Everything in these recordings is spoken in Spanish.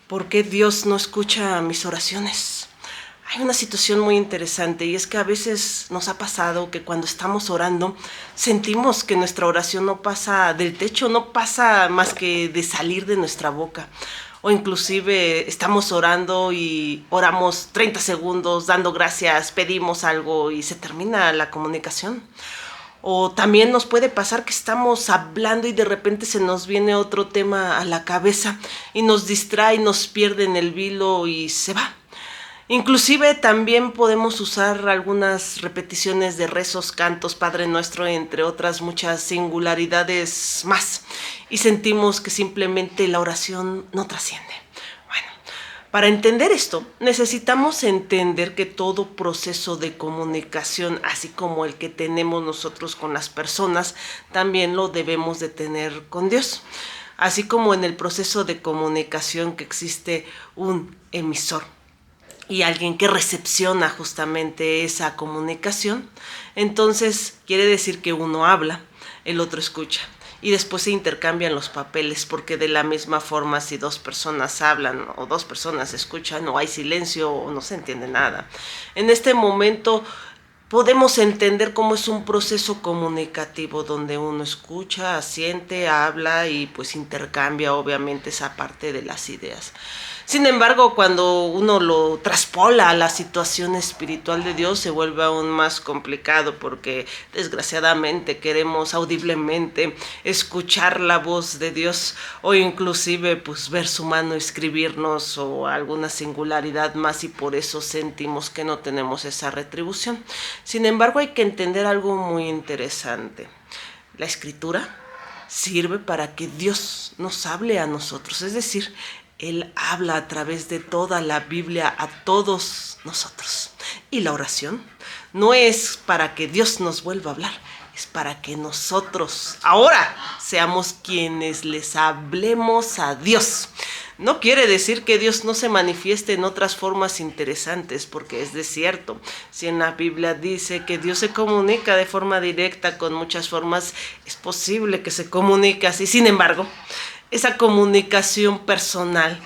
¿Por qué Dios no escucha mis oraciones? Hay una situación muy interesante y es que a veces nos ha pasado que cuando estamos orando sentimos que nuestra oración no pasa del techo, no pasa más que de salir de nuestra boca. O inclusive estamos orando y oramos 30 segundos dando gracias, pedimos algo y se termina la comunicación. O también nos puede pasar que estamos hablando y de repente se nos viene otro tema a la cabeza y nos distrae, nos pierde en el vilo y se va. Inclusive también podemos usar algunas repeticiones de rezos, cantos, Padre Nuestro, entre otras muchas singularidades más. Y sentimos que simplemente la oración no trasciende. Bueno, para entender esto, necesitamos entender que todo proceso de comunicación, así como el que tenemos nosotros con las personas, también lo debemos de tener con Dios. Así como en el proceso de comunicación que existe un emisor y alguien que recepciona justamente esa comunicación, entonces quiere decir que uno habla, el otro escucha. Y después se intercambian los papeles, porque de la misma forma si dos personas hablan o dos personas escuchan, o hay silencio o no se entiende nada. En este momento podemos entender cómo es un proceso comunicativo donde uno escucha, asiente, habla y pues intercambia obviamente esa parte de las ideas. Sin embargo, cuando uno lo traspola a la situación espiritual de Dios, se vuelve aún más complicado porque desgraciadamente queremos audiblemente escuchar la voz de Dios o inclusive pues ver su mano escribirnos o alguna singularidad más, y por eso sentimos que no tenemos esa retribución. Sin embargo, hay que entender algo muy interesante. La escritura sirve para que Dios nos hable a nosotros, es decir, Él habla a través de toda la Biblia a todos nosotros. Y la oración no es para que Dios nos vuelva a hablar, es para que nosotros ahora seamos quienes les hablemos a Dios. No quiere decir que Dios no se manifieste en otras formas interesantes, porque es de cierto, si en la Biblia dice que Dios se comunica de forma directa con muchas formas, es posible que se comunique así. Sin embargo, esa comunicación personal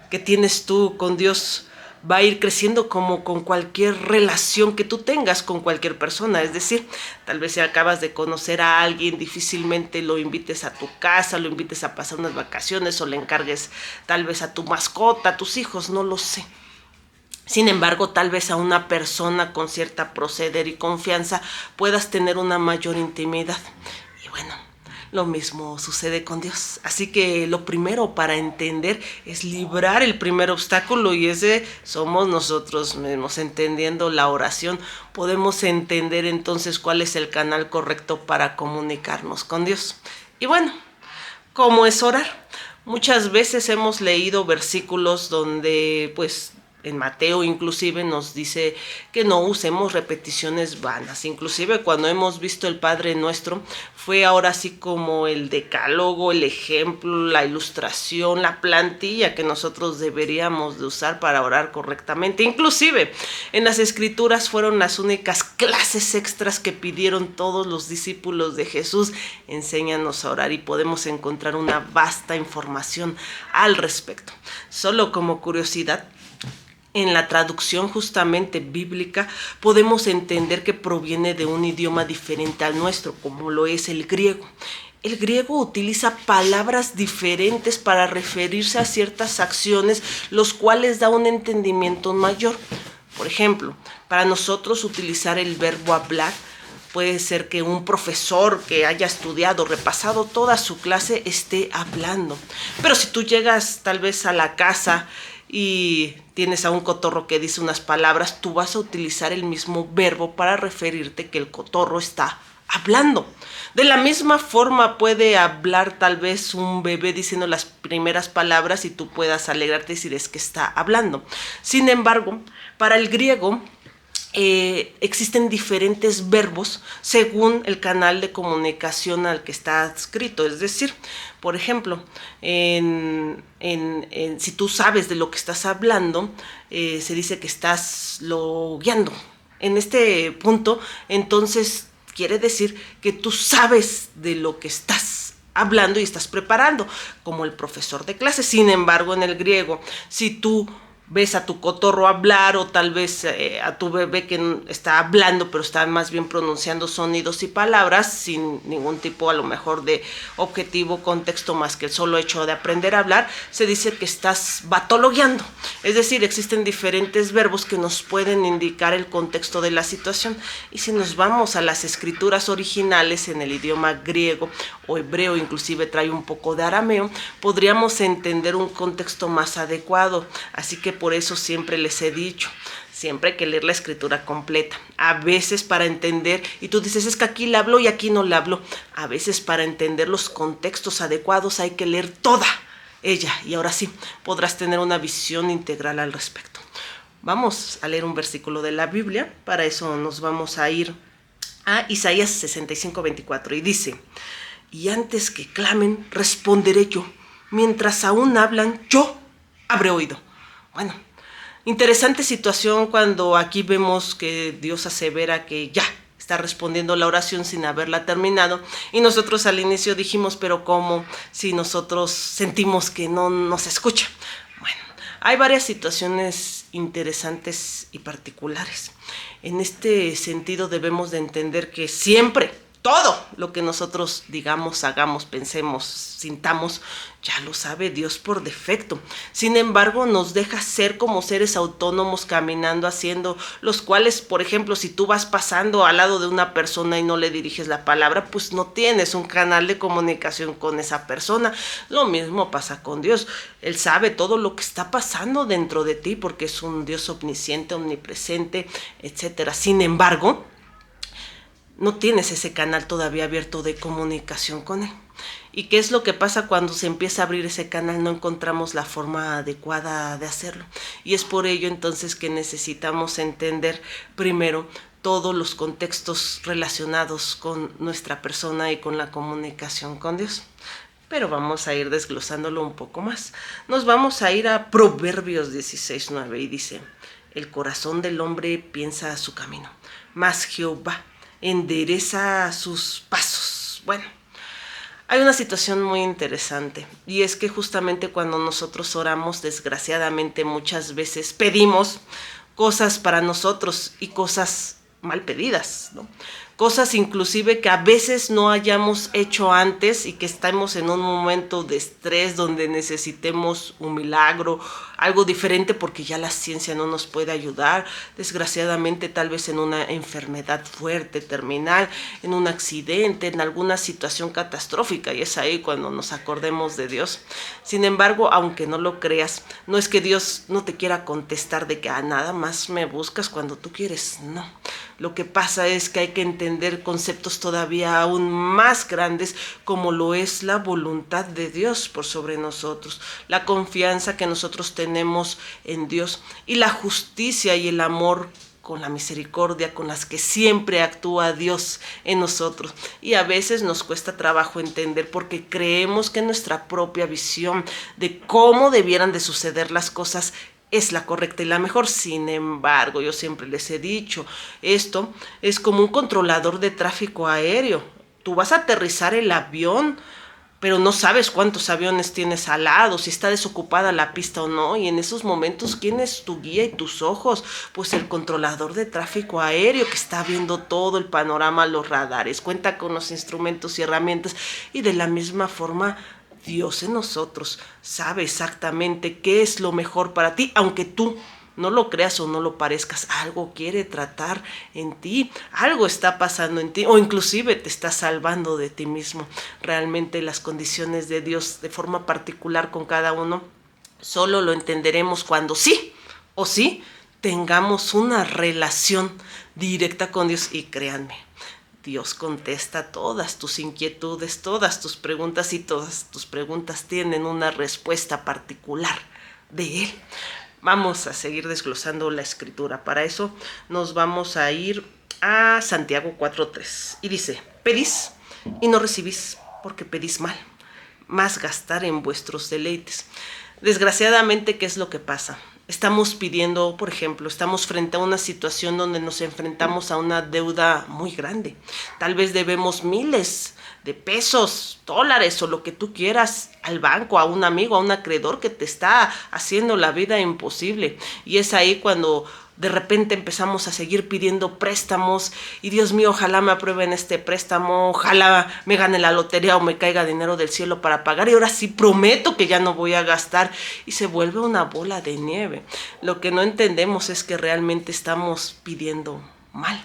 que tienes tú con Dios va a ir creciendo como con cualquier relación que tú tengas con cualquier persona. Es decir, tal vez si acabas de conocer a alguien, difícilmente lo invites a tu casa, lo invites a pasar unas vacaciones o le encargues tal vez a tu mascota, a tus hijos, no lo sé. Sin embargo, tal vez a una persona con cierta proceder y confianza puedas tener una mayor intimidad. Y bueno, lo mismo sucede con Dios. Así que lo primero para entender es librar el primer obstáculo, y ese somos nosotros mismos. Entendiendo la oración, podemos entender entonces cuál es el canal correcto para comunicarnos con Dios. Y bueno, ¿cómo es orar? Muchas veces hemos leído versículos donde pues en Mateo inclusive nos dice que no usemos repeticiones vanas. Inclusive cuando hemos visto el Padre Nuestro, fue ahora sí como el decálogo, el ejemplo, la ilustración, la plantilla que nosotros deberíamos de usar para orar correctamente. Inclusive en las Escrituras fueron las únicas clases extras que pidieron todos los discípulos de Jesús: enséñanos a orar, y podemos encontrar una vasta información al respecto. Solo como curiosidad, en la traducción justamente bíblica podemos entender que proviene de un idioma diferente al nuestro, como lo es el griego. El griego utiliza palabras diferentes para referirse a ciertas acciones, los cuales da un entendimiento mayor. Por ejemplo, para nosotros utilizar el verbo hablar, puede ser que un profesor que haya estudiado, repasado toda su clase, esté hablando. Pero si tú llegas tal vez a la casa y tienes a un cotorro que dice unas palabras, tú vas a utilizar el mismo verbo para referirte que el cotorro está hablando. De la misma forma puede hablar tal vez un bebé diciendo las primeras palabras y tú puedas alegrarte y decir es que está hablando. Sin embargo, para el griego existen diferentes verbos según el canal de comunicación al que está adscrito. Es decir, por ejemplo, si tú sabes de lo que estás hablando, se dice que estás guiando. En este punto, entonces, quiere decir que tú sabes de lo que estás hablando y estás preparando, como el profesor de clase. Sin embargo, en el griego, si tú ves a tu cotorro hablar o tal vez a tu bebé que está hablando pero está más bien pronunciando sonidos y palabras sin ningún tipo a lo mejor de objetivo, contexto más que el solo hecho de aprender a hablar, se dice que estás batologueando. Es decir, existen diferentes verbos que nos pueden indicar el contexto de la situación, y si nos vamos a las escrituras originales en el idioma griego o hebreo, inclusive trae un poco de arameo, podríamos entender un contexto más adecuado. Así que por eso siempre les he dicho, siempre hay que leer la escritura completa. A veces para entender, y tú dices, es que aquí la hablo y aquí no la hablo. A veces para entender los contextos adecuados hay que leer toda ella, y ahora sí podrás tener una visión integral al respecto. Vamos a leer un versículo de la Biblia. Para eso nos vamos a ir a Isaías 65:24, y dice: y antes que clamen, responderé yo. Mientras aún hablan, yo habré oído. Bueno, interesante situación cuando aquí vemos que Dios asevera que ya está respondiendo la oración sin haberla terminado, y nosotros al inicio dijimos, pero ¿cómo si nosotros sentimos que no nos escucha? Bueno, hay varias situaciones interesantes y particulares. En este sentido debemos de entender que siempre, todo lo que nosotros digamos, hagamos, pensemos, sintamos, ya lo sabe Dios por defecto. Sin embargo, nos deja ser como seres autónomos caminando, haciendo, los cuales, por ejemplo, si tú vas pasando al lado de una persona y no le diriges la palabra, pues no tienes un canal de comunicación con esa persona. Lo mismo pasa con Dios. Él sabe todo lo que está pasando dentro de ti porque es un Dios omnisciente, omnipresente, etcétera. Sin embargo, no tienes ese canal todavía abierto de comunicación con él. ¿Y qué es lo que pasa cuando se empieza a abrir ese canal? No encontramos la forma adecuada de hacerlo. Y es por ello entonces que necesitamos entender primero todos los contextos relacionados con nuestra persona y con la comunicación con Dios. Pero vamos a ir desglosándolo un poco más. Nos vamos a ir a Proverbios 16:9, y dice: el corazón del hombre piensa a su camino, mas Jehová endereza sus pasos. Bueno, hay una situación muy interesante, y es que justamente cuando nosotros oramos, desgraciadamente muchas veces pedimos cosas para nosotros y cosas mal pedidas, ¿no? Cosas inclusive que a veces no hayamos hecho antes y que estamos en un momento de estrés donde necesitemos un milagro, algo diferente porque ya la ciencia no nos puede ayudar, desgraciadamente tal vez en una enfermedad fuerte, terminal, en un accidente, en alguna situación catastrófica, y es ahí cuando nos acordemos de Dios. Sin embargo, aunque no lo creas, no es que Dios no te quiera contestar de que nada más me buscas cuando tú quieres, no. Lo que pasa es que hay que entender conceptos todavía aún más grandes, como lo es la voluntad de Dios por sobre nosotros, la confianza que nosotros tenemos en Dios y la justicia y el amor con la misericordia con las que siempre actúa Dios en nosotros. Y a veces nos cuesta trabajo entender porque creemos que nuestra propia visión de cómo debieran de suceder las cosas es la correcta y la mejor. Sin embargo, yo siempre les he dicho, esto es como un controlador de tráfico aéreo. Tú vas a aterrizar el avión, pero no sabes cuántos aviones tienes al lado, si está desocupada la pista o no, y en esos momentos, ¿quién es tu guía y tus ojos? Pues el controlador de tráfico aéreo, que está viendo todo el panorama, los radares, cuenta con los instrumentos y herramientas, y de la misma forma Dios en nosotros sabe exactamente qué es lo mejor para ti, aunque tú no lo creas o no lo parezcas. Algo quiere tratar en ti, algo está pasando en ti, o inclusive te está salvando de ti mismo. Realmente las condiciones de Dios de forma particular con cada uno solo lo entenderemos cuando sí o sí tengamos una relación directa con Dios. Y créanme, Dios contesta todas tus inquietudes, todas tus preguntas, y todas tus preguntas tienen una respuesta particular de Él. Vamos a seguir desglosando la escritura. Para eso nos vamos a ir a Santiago 4:3. Y dice: pedís y no recibís, porque pedís mal, más gastar en vuestros deleites. Desgraciadamente, ¿qué es lo que pasa? Estamos pidiendo, por ejemplo, estamos frente a una situación donde nos enfrentamos a una deuda muy grande. Tal vez debemos miles de pesos, dólares o lo que tú quieras al banco, a un amigo, a un acreedor que te está haciendo la vida imposible. Y es ahí cuando de repente empezamos a seguir pidiendo préstamos y Dios mío, ojalá me aprueben este préstamo, ojalá me gane la lotería o me caiga dinero del cielo para pagar y ahora sí prometo que ya no voy a gastar y se vuelve una bola de nieve. Lo que no entendemos es que realmente estamos pidiendo mal.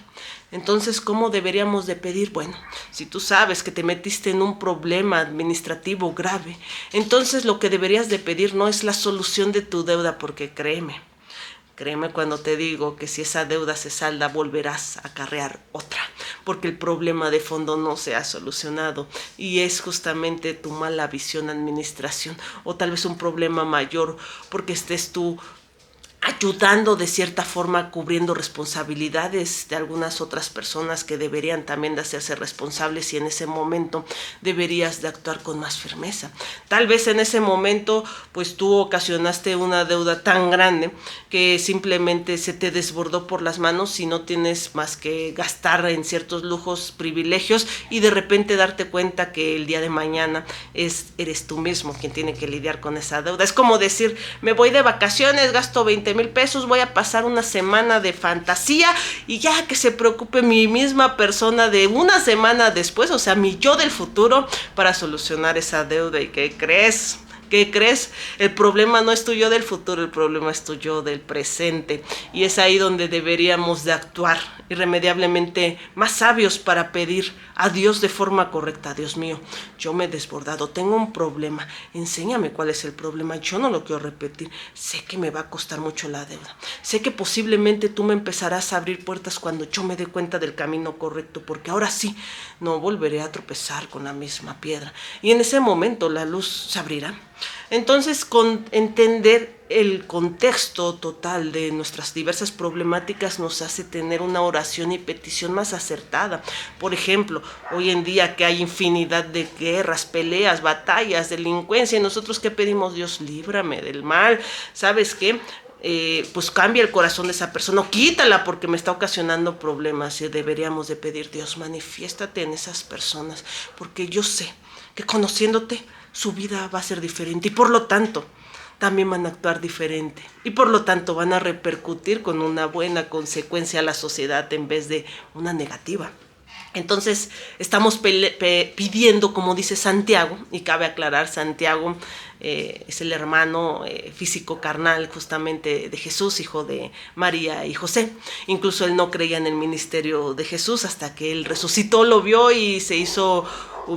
Entonces, ¿cómo deberíamos de pedir? Bueno, si tú sabes que te metiste en un problema administrativo grave, entonces lo que deberías de pedir no es la solución de tu deuda, porque créeme cuando te digo que si esa deuda se salda, volverás a acarrear otra, porque el problema de fondo no se ha solucionado y es justamente tu mala visión, administración, o tal vez un problema mayor, porque estés tú ayudando de cierta forma, cubriendo responsabilidades de algunas otras personas que deberían también de hacerse responsables y en ese momento deberías de actuar con más firmeza. Tal vez en ese momento pues tú ocasionaste una deuda tan grande que simplemente se te desbordó por las manos y no tienes más que gastar en ciertos lujos, privilegios y de repente darte cuenta que el día de mañana eres tú mismo quien tiene que lidiar con esa deuda. Es como decir, me voy de vacaciones, gasto 20,000 pesos, voy a pasar una semana de fantasía y ya que se preocupe mi misma persona de una semana después, o sea, mi yo del futuro para solucionar esa deuda. ¿Y qué crees? ¿Qué crees? El problema no es tu yo del futuro, el problema es tu yo del presente. Y es ahí donde deberíamos de actuar irremediablemente más sabios para pedir a Dios de forma correcta. Dios mío, yo me he desbordado, tengo un problema, enséñame cuál es el problema, yo no lo quiero repetir, sé que me va a costar mucho la deuda, sé que posiblemente tú me empezarás a abrir puertas cuando yo me dé cuenta del camino correcto, porque ahora sí, no volveré a tropezar con la misma piedra. Y en ese momento la luz se abrirá. Entonces, con entender el contexto total de nuestras diversas problemáticas nos hace tener una oración y petición más acertada. Por ejemplo, hoy en día que hay infinidad de guerras, peleas, batallas, delincuencia, y nosotros ¿qué pedimos? Dios, líbrame del mal. ¿Sabes qué? Pues cambia el corazón de esa persona, o quítala porque me está ocasionando problemas. Y deberíamos de pedir, Dios, manifiéstate en esas personas, porque yo sé que conociéndote su vida va a ser diferente y por lo tanto también van a actuar diferente y por lo tanto van a repercutir con una buena consecuencia a la sociedad en vez de una negativa. Entonces estamos pidiendo, como dice Santiago, y cabe aclarar, Santiago es el hermano físico carnal justamente de Jesús, hijo de María y José. Incluso él no creía en el ministerio de Jesús hasta que él resucitó, lo vio y se hizo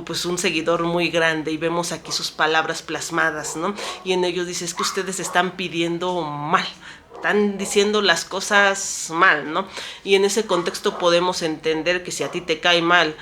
pues un seguidor muy grande, y vemos aquí sus palabras plasmadas, ¿no? Y en ellos dice, es que ustedes están pidiendo mal, están diciendo las cosas mal, ¿no? Y en ese contexto podemos entender que si a ti te cae mal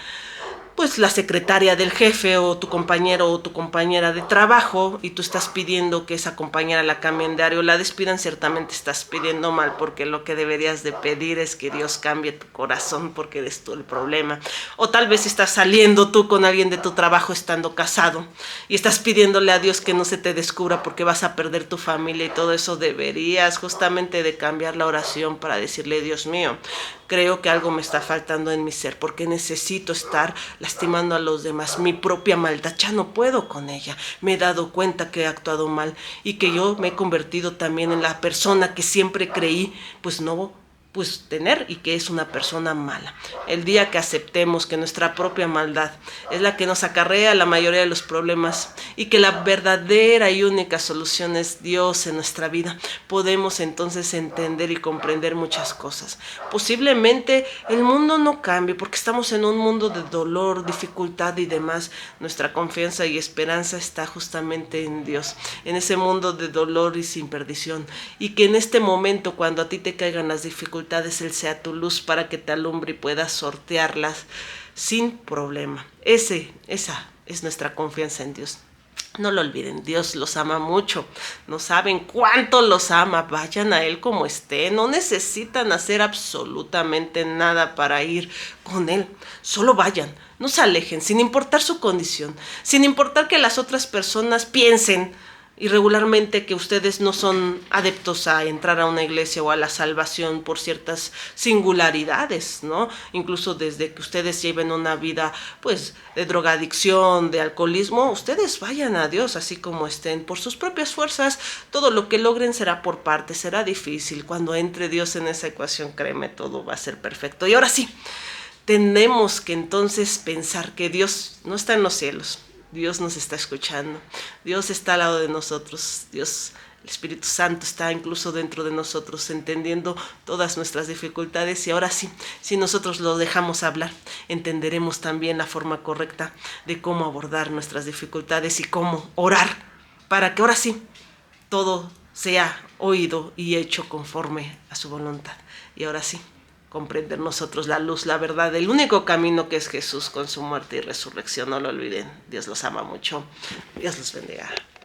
pues la secretaria del jefe o tu compañero o tu compañera de trabajo y tú estás pidiendo que esa compañera la cambien de área o la despidan, ciertamente estás pidiendo mal, porque lo que deberías de pedir es que Dios cambie tu corazón, porque eres tú el problema. O tal vez estás saliendo tú con alguien de tu trabajo estando casado y estás pidiéndole a Dios que no se te descubra porque vas a perder tu familia y todo eso. Deberías justamente de cambiar la oración para decirle, Dios mío, creo que algo me está faltando en mi ser, porque necesito estar lastimando a los demás. Mi propia maldad, ya no puedo con ella. Me he dado cuenta que he actuado mal y que yo me he convertido también en la persona que siempre creí, pues no, pues tener, y que es una persona mala. El día que aceptemos que nuestra propia maldad es la que nos acarrea la mayoría de los problemas y que la verdadera y única solución es Dios en nuestra vida, podemos entonces entender y comprender muchas cosas. Posiblemente el mundo no cambie porque estamos en un mundo de dolor, dificultad y demás. Nuestra confianza y esperanza está justamente en Dios, en ese mundo de dolor y sin perdición, y que en este momento, cuando a ti te caigan las dificultades, Él sea tu luz para que te alumbre y puedas sortearlas sin problema. Esa es nuestra confianza en Dios. No lo olviden, Dios los ama mucho. No saben cuánto los ama. Vayan a Él como estén. No necesitan hacer absolutamente nada para ir con Él. Solo vayan, no se alejen, sin importar su condición, sin importar que las otras personas piensen y regularmente que ustedes no son adeptos a entrar a una iglesia o a la salvación por ciertas singularidades, ¿no? Incluso desde que ustedes lleven una vida, pues, de drogadicción, de alcoholismo, ustedes vayan a Dios así como estén, por sus propias fuerzas. Todo lo que logren será por partes, será difícil. Cuando entre Dios en esa ecuación, créeme, todo va a ser perfecto. Y ahora sí, tenemos que entonces pensar que Dios no está en los cielos. Dios nos está escuchando, Dios está al lado de nosotros, Dios, el Espíritu Santo está incluso dentro de nosotros, entendiendo todas nuestras dificultades. Y ahora sí, si nosotros lo dejamos hablar, entenderemos también la forma correcta de cómo abordar nuestras dificultades y cómo orar, para que ahora sí todo sea oído y hecho conforme a su voluntad. Y ahora sí, comprender nosotros la luz, la verdad, el único camino que es Jesús con su muerte y resurrección. No lo olviden. Dios los ama mucho. Dios los bendiga.